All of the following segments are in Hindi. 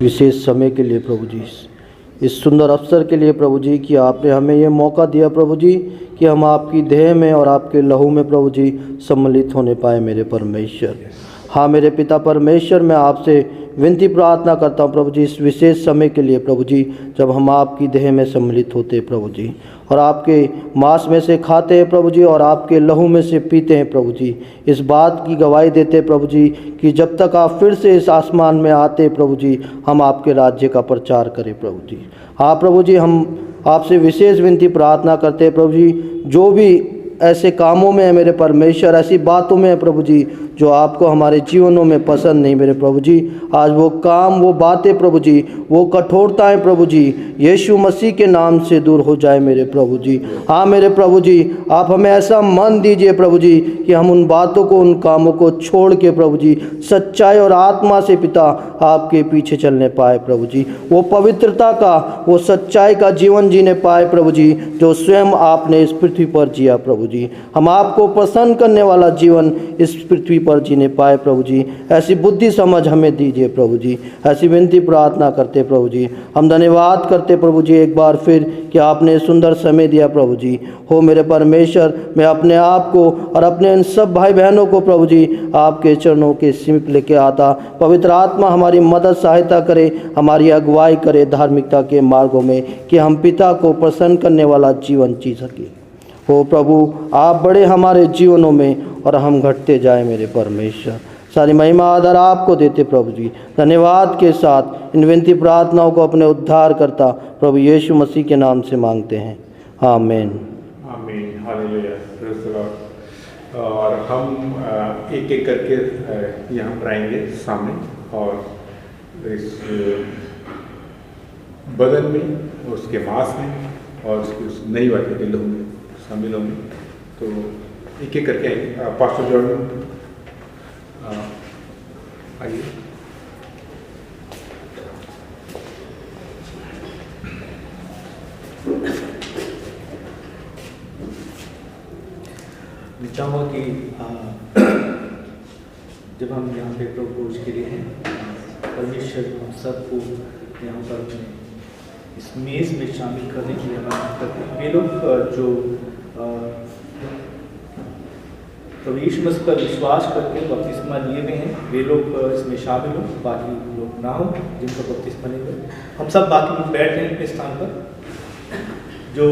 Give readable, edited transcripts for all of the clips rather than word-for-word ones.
विशेष समय के लिए प्रभु जी, इस सुंदर अवसर के लिए प्रभु जी कि आपने हमें ये मौका दिया प्रभु जी कि हम आपकी देह में और आपके लहू में प्रभु जी सम्मिलित होने पाए मेरे परमेश्वर। हाँ मेरे पिता परमेश्वर, मैं आपसे विनती प्रार्थना करता हूँ प्रभु जी इस विशेष समय के लिए प्रभु जी, जब हम आपकी देह में सम्मिलित होते हैं प्रभु जी और आपके मांस में से खाते हैं प्रभु जी और आपके लहू में से पीते हैं प्रभु जी। इस बात की गवाही देते हैं प्रभु जी कि जब तक आप फिर से इस आसमान में आते प्रभु जी, हम आपके राज्य का प्रचार करें प्रभु जी। हाँ प्रभु जी, हम आपसे विशेष विनती प्रार्थना करते हैं प्रभु जी, जो भी ऐसे कामों में है मेरे परमेश्वर, ऐसी बातों में है प्रभु जी जो आपको हमारे जीवनों में पसंद नहीं मेरे प्रभु जी, आज वो काम, वो बातें प्रभु जी, वो कठोरताएं प्रभु जी यीशु मसीह के नाम से दूर हो जाए मेरे प्रभु जी। हाँ मेरे प्रभु जी, आप हमें ऐसा मन दीजिए प्रभु जी कि हम उन बातों को, उन कामों को छोड़ के प्रभु जी सच्चाई और आत्मा से पिता आपके पीछे चलने पाए प्रभु जी, वो पवित्रता का, वो सच्चाई का जीवन जीने पाए प्रभु जी जो स्वयं आपने इस पृथ्वी पर जिया प्रभु जी। हम आपको प्रसन्न करने वाला जीवन इस पृथ्वी पर जीने पाए प्रभु जी, ऐसी बुद्धि समझ हमें दीजिए प्रभु जी। ऐसी विनती प्रार्थना करते प्रभु जी, हम धन्यवाद करते प्रभु जी एक बार फिर कि आपने सुंदर समय दिया प्रभु जी। हो मेरे परमेश्वर, मैं अपने आप को और अपने इन सब भाई बहनों को प्रभु जी आपके चरणों के समीप लेके आता। पवित्र आत्मा हमारी मदद सहायता करे, हमारी अगुवाई करे धार्मिकता के मार्गों में, कि हम पिता को प्रसन्न करने वाला जीवन जी सके। हो प्रभु, आप बड़े हमारे जीवनों में और हम घटते जाए मेरे परमेश्वर। सारी महिमा आदर आपको देते प्रभु जी। धन्यवाद के साथ इन विनती प्रार्थनाओं को अपने उद्धार करता प्रभु यीशु मसीह के नाम से मांगते हैं, आमीन। आमीन, हालेलुया, प्रेज़ द लॉर्ड। और हम एक एक करके यहाँ पर आएंगे सामने और इस बदन में, उसके मांस में और उसकी उस नई वाले के लहू में शामिल होंगे। तो एक एक करके आएंगे। पास्टर जॉर्डन आइए। मैं चाहूँगा कि जब हम यहाँ पे प्रभु भोज के लिए हैं, परमेश्वर हम सबको यहाँ पर अपने इस मेज़ में शामिल करने के लिए हम करते हैं। वे लोग जो प्रभु यीशु मसीह पर विश्वास करके बपतिस्मा लिए हुए हैं, वे लोग इसमें शामिल हो, बाकी लोग ना हो जिनको बपतिस्मा नहीं हुए। हम सब बाकी लोग बैठ रहे हैं अपने स्थान पर। जो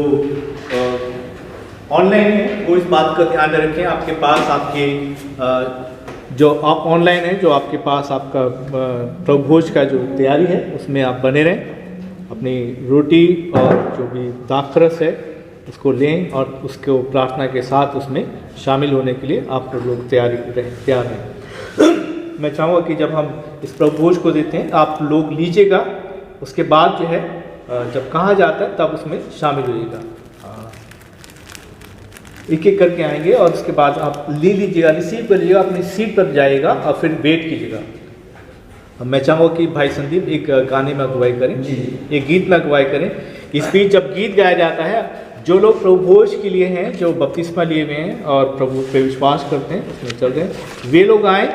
ऑनलाइन है वो इस बात का ध्यान में रखें, आपके पास आपके जो आप ऑनलाइन है, जो आपके पास आपका प्रभु भोज का जो तैयारी है उसमें आप बने रहें। अपनी रोटी और जो भी दाखरस है उसको लें और उसको प्रार्थना के साथ उसमें शामिल होने के लिए आप लोग तैयार रहें। मैं चाहूँगा कि जब हम इस प्रभु भोज को देते हैं आप लोग लीजिएगा, उसके बाद जो है जब कहा जाता है तब उसमें शामिल होइएगा। एक एक करके आएंगे और उसके बाद आप ले लीजिएगा, रिसीव कर लीजिएगा, अपनी सीट पर जाइएगा और फिर वेट कीजिएगा। मैं चाहूँगा कि भाई संदीप एक गाने में अगुवाई करें, एक गीत में अगुवाई करें। इस बीच जब गीत गाया जाता है, जो लोग प्रभु भोज के लिए हैं, जो बपतिस्मा लिए हुए हैं और प्रभु पे विश्वास करते हैं, उसमें चल रहे हैं, वे लोग आए,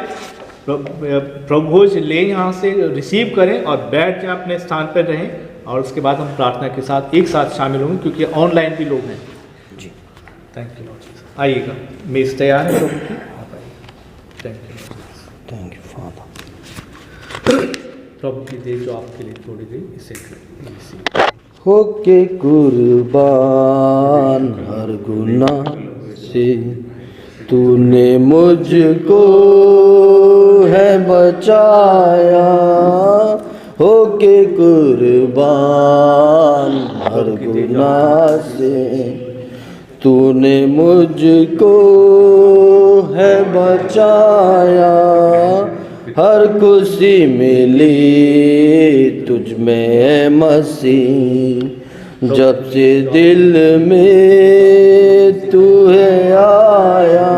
प्रभु भोज ले यहाँ से रिसीव करें और बैठ जाए, अपने स्थान पर रहें और उसके बाद हम प्रार्थना के साथ एक साथ शामिल होंगे, क्योंकि ऑनलाइन भी लोग हैं जी। Thank you Lord Jesus. आइएगा, मेज़ तैयार है प्रभु की, आप आइए। Thank you, thank you father. प्रभु की देह जो आपके लिए तोड़ी गई, इसे होके कुर्बान हर गुनाह से तूने मुझको है बचाया, होके कुर्बान हर गुनाह से तूने मुझको है बचाया, हर खुशी मिली तुझ में मसीह, जब से दिल में तू है आया,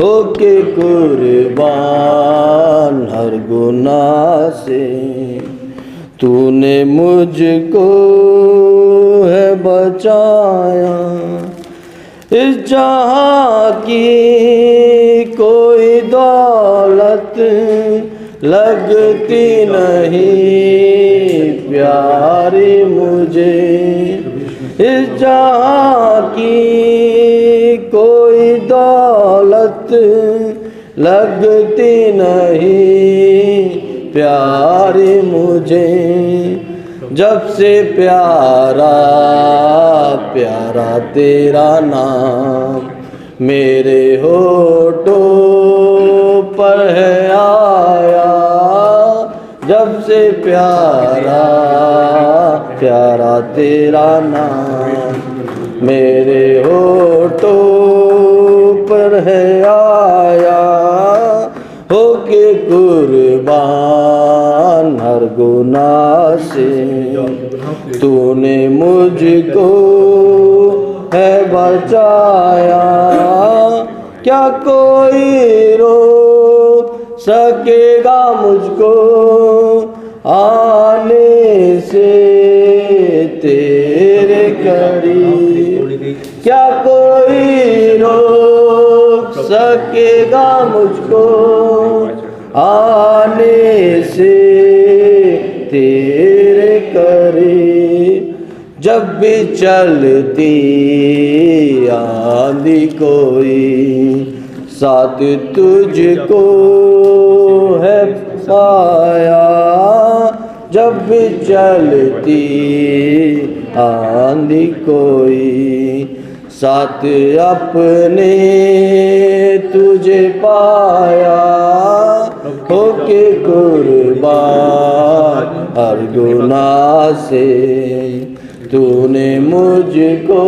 होके कुर्बान हर गुनाह से तूने मुझको है बचाया। इस जहाँ की कोई दौलत लगती नहीं प्यारी मुझे। इस जहाँ की कोई दौलत लगती नहीं प्यारी मुझे। जब से प्यारा प्यारा तेरा नाम मेरे होठों पर है आया। जब से प्यारा प्यारा तेरा नाम मेरे होठों पर है आया। होके कुर्बान हर गुनाह से तूने मुझको है बचाया। क्या कोई रोक सकेगा मुझको आने से तेरे करीब? क्या कोई रोक सकेगा मुझको आने से तेरे करीब? जब भी चलती आंधी कोई साथ तुझको है पाया। जब भी चलती आंधी कोई साथ अपने तुझे पाया। होके कुर्बान हर गुनाह से तूने मुझको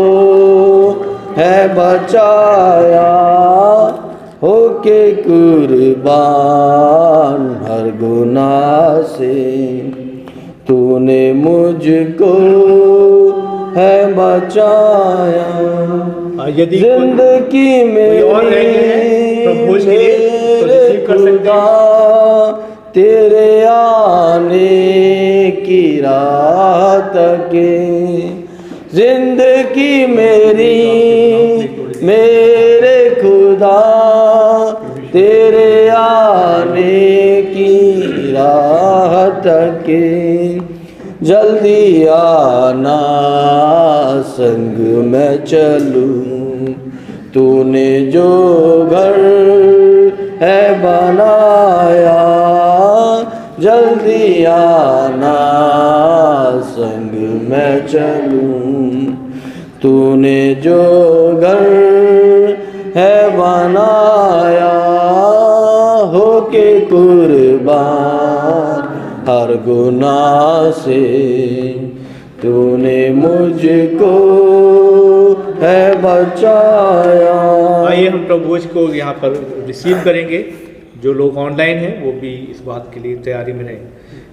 है बचाया। होके कुर्बान हर गुनाह से तूने मुझको है बचाया। यदि जिंदगी में मेरे खुदा तेरे आने की राह तके। जिंदगी मेरी मेरे खुदा तेरे आने की राह तके। जल्दी आना संग में चलूं तूने जो घर है बनाया। जल्दी आना संग में चलूं तूने जो घर है बनाया। होके कुर्बान हर गुनाह से तूने मुझको है बचाया। आइए हम प्रभु को यहाँ पर रिसीव करेंगे। जो लोग ऑनलाइन हैं वो भी इस बात के लिए तैयारी में रहें।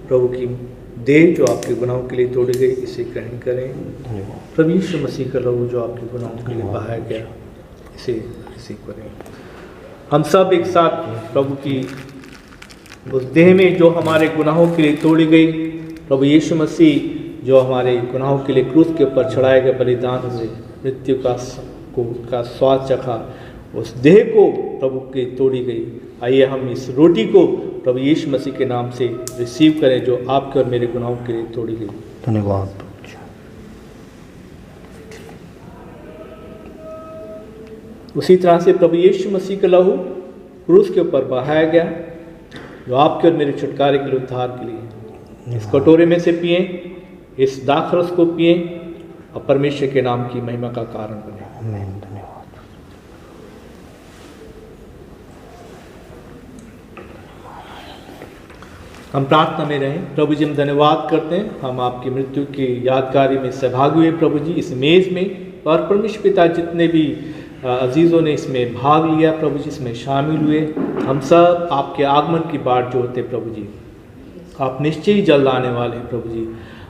प्रभु की देह जो आपके गुनाहों के लिए तोड़ी गई इसे ग्रहण करें। प्रभु यीशु मसीह का लहू जो आपके गुनाहों के लिए बहाया गया इसे रिसीव करें। हम सब एक साथ प्रभु की उस देह में जो हमारे गुनाहों के लिए तोड़ी गई, प्रभु यीशु मसीह जो हमारे गुनाहों के लिए क्रूस के ऊपर चढ़ाए गए बलिदान से मृत्यु का स्वाद चखा, उस देह को प्रभु की तोड़ी गई। आइए हम इस रोटी को प्रभु यीशु मसीह के नाम से रिसीव करें जो आपके और मेरे गुनाहों के लिए तोड़ी गई। धन्यवाद। उसी तरह से प्रभु यीशु मसीह का लहू क्रूस के ऊपर बहाया गया जो आपके और मेरे छुटकारे के लिए, उद्धार के लिए। इस कटोरे में से पिए, इस दाखरस को पिए और परमेश्वर के नाम की महिमा का कारण बने। आमीन। धन्यवाद। हम प्रार्थना में रहें। प्रभु जी हम धन्यवाद करते हैं, हम आपकी मृत्यु की यादगारी में सहभागी हुए प्रभु जी इस मेज़ में, और परमेश्वर पिता जितने भी अजीज़ों ने इसमें भाग लिया प्रभु जी, इसमें शामिल हुए, हम सब आपके आगमन की बाट जोड़ते प्रभु जी। आप निश्चय ही जल्द आने वाले हैं प्रभु जी।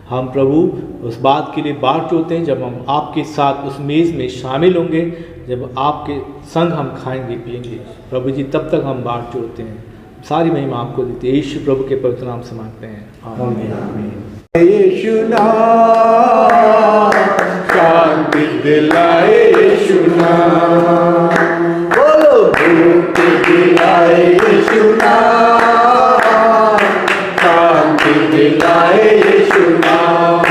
हम प्रभु उस बात के लिए बाट जोड़ते हैं जब हम आपके साथ उस मेज़ में शामिल होंगे, जब आपके संग हम खाएंगे पिएंगे प्रभु जी, तब तक हम बाट जोड़ते हैं। सारी महिमा आपको देते हैं, यीशु प्रभु के पवित्र नाम से मांगते हैं, आमीन। यीशु नाम शांति दिलाए, यीशु नाम बोलो मुक्ति दिलाए, यीशु नाम दिलाए यीशु नाम।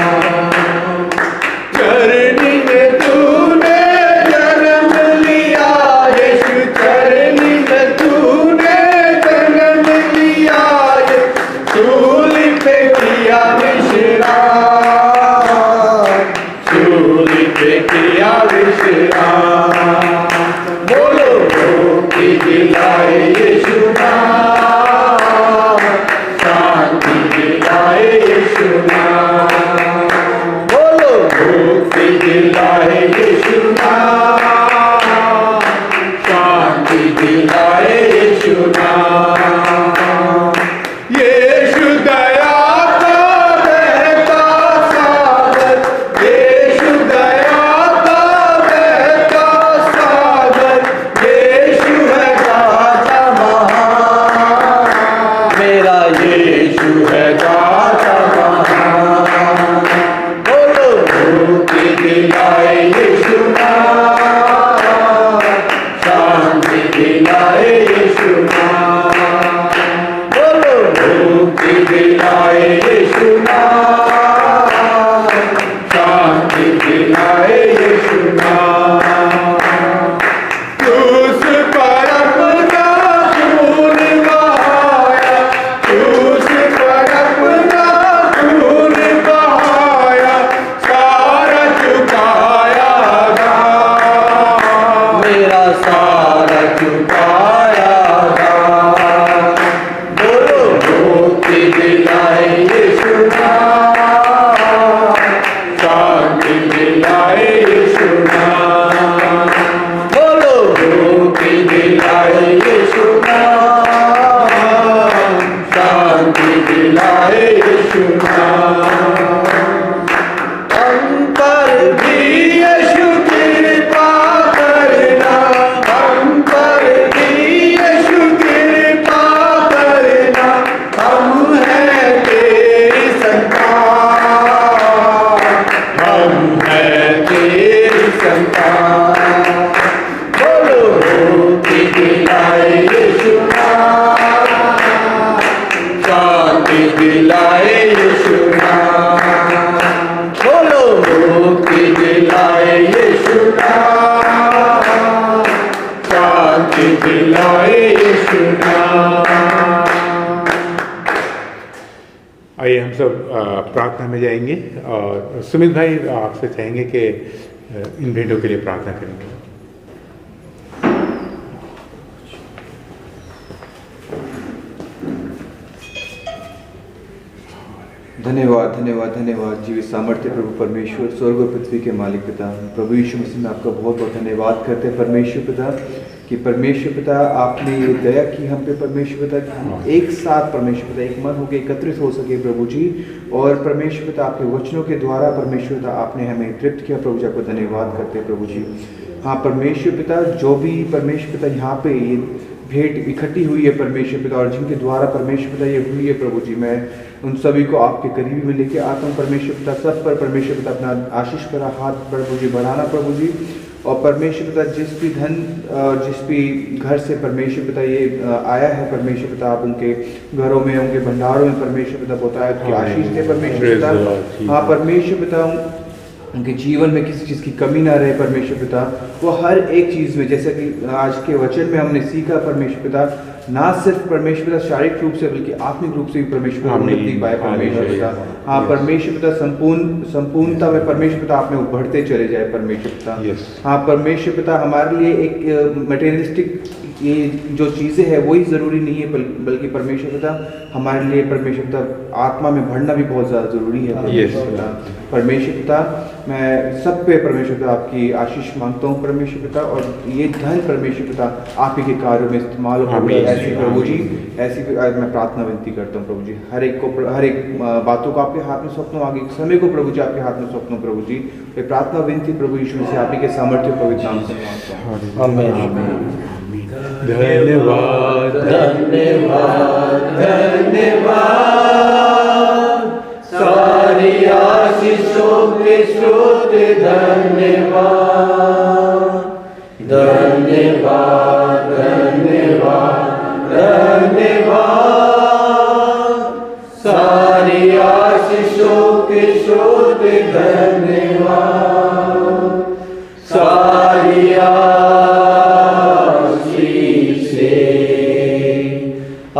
चरनी में तूने जन्म लिया यीशु, चरनी में तूने जन्म लिया यीशु, सूली पे किया विश्राम, सूली पे किया विश्राम। बोलो मुक्ति दिलाए यीशु नाम, शांति दिलाए यीशु नाम। बोलो मुक्ति दिलाए यीशु नाम, शांति दिलाए यीशु नाम। यीशु दया का बहता सागर, यीशु दया का बहता सागर, यीशु है दाता महान, मेरा यीशु है दाता महान। बोलो मुक्ति दिलाए यीशु नाम, शांति दिलाए यीशु नाम। बोलो मुक्ति दिलाए यीशु नाम, शांति दिलाए यीशु नाम। क्रूस पर अपना खून बहाया, क्रूस पर अपना खून बहाया, सारा चुकाया दाम, मेरा सारा चुकाया दाम। बोलो मुक्ति दिलाए यीशु नाम, शांति दिलाए यीशु नाम। बोलो मुक्ति दिलाए यीशु नाम, शांति दिलाए यीशु नाम। हम पर भी यीशु कृपा करना, हम पर भी यीशु कृपा करना, हम हैं तेरी संतान, हम हैं तेरी संतान। बोलो मुक्ति दिलाए यीशु नाम, शांति दिलाए यीशु नाम। बोलो मुक्ति दिलाए यीशु नाम, शांति दिलाए यीशु नाम। आइए हम सब प्रार्थना में जाएंगे और सुमित भाई आपसे चाहेंगे कि इन भेंटों के लिए प्रार्थना करेंगे। धन्यवाद धन्यवाद धन्यवाद जीवित सामर्थ्य प्रभु परमेश्वर, स्वर्ग और पृथ्वी के मालिक पिता, प्रभु यीशु मसीह में आपका बहुत बहुत धन्यवाद करते हैं परमेश्वर पिता, कि परमेश्वर पिता आपने ये दया की हम पे परमेश्वर पिता, कि हम एक साथ परमेश्वर पिता एक मन होकर एकत्रित हो सके प्रभु जी। और परमेश्वर पिता आपके वचनों के द्वारा परमेश्वर पिता आपने हमें तृप्त किया प्रभु जी, आपको धन्यवाद करते हैं प्रभु जी। हाँ परमेश्वर पिता, जो भी परमेश्वर पिता यहाँ पे ये भेंट इकट्ठी हुई है परमेश्वर पिता, और जिनके द्वारा परमेश्वर पिता ये हुई है प्रभु जी, मैं उन सभी को आपके करीबी में लेके आता हूँ परमेश्वर पिता। सब पर परमेश्वर पिता अपना आशीष भरा हाथ प्रभु जी बढ़ाना प्रभु जी। और परमेश्वर पिता जिस भी धन जिस भी घर से परमेश्वर पिता ये आया है परमेश्वर पिता, आप उनके घरों में उनके भंडारों में परमेश्वर पिता बताया कि आशीष दे परमेश्वर पिता। हाँ परमेश्वर पिता उनके जीवन में किसी चीज़ की कमी ना रहे परमेश्वर पिता। वो हर एक चीज़ में, जैसे कि आज के वचन में हमने सीखा परमेश्वर पिता, ना सिर्फ परमेश्वर पिता शारीरिक रूप से बल्कि आत्मिक रूप से भी परमेश्वर पिता उन्नति पाए परमेश्वर पिता। हाँ परमेश्वर पिता संपूर्णता में परमेश्वर पिता आप में उभरते चले जाए परमेश्वर पिता। हाँ परमेश्वर पिता हमारे लिए एक मटेरियलिस्टिक ये जो चीज़ें हैं वही ज़रूरी नहीं है, बल्कि परमेश्वर पिता हमारे लिए परमेश्वर पिता आत्मा में बढ़ना भी बहुत ज़्यादा ज़रूरी है परमेश्वर पिता। परमेश्वर पिता मैं सब पे परमेश्वर पिता आपकी आशीष मांगता हूँ परमेश्वर पिता, और ये धन परमेश्वर पिता आप ही के कार्यों में इस्तेमाल हो ऐसी प्रभु जी, ऐसी मैं प्रार्थना विनती करता हूँ प्रभु जी। हर एक बातों को आपके हाथ में सौंपता हूँ, आगे समय को प्रभु जी आपके हाथ में सौंपता हूँ प्रभु जी। ये प्रार्थना विनती प्रभु यीशु मसीह आप ही के सामर्थ्य पवित्र नाम से मांगता हूँ, आमीन। धन्यवाद धन्यवाद धन्यवाद, सारी आशीषों के स्रोत धन्यवाद धन्यवाद धन्यवाद धन्यवाद, सारी धन्यवाद सारी आशीषें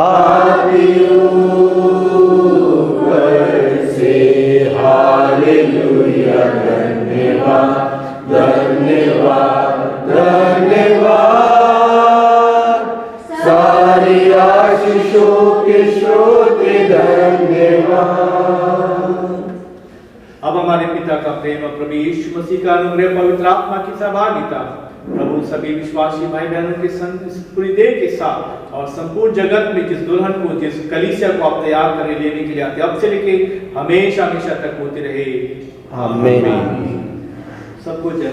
आपके ऊपर से हालेलुया धन्यवाद धन्यवाद धन्यवाद सारी आशीषों के स्रोते धन्यवाद। अब हमारे पिता का प्रेम और प्रभु यीशु मसीह का अनुग्रह पवित्र आत्मा की सहभागिता प्रभु सभी विश्वासी भाई बहनों के संग इस पूरी देह के साथ और संपूर्ण जगत में जिस दुल्हन को जिस कलीसिया को आप तैयार कर लेने के लिए आते अब से लेके हमेशा हमेशा तक होते रहे आमीन। सबको जय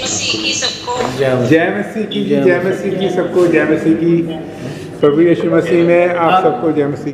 मसीह की सबको जय मसीह की सबको जय मसीह की। प्रभु यीशु मसीह में आप सबको जय मसीह।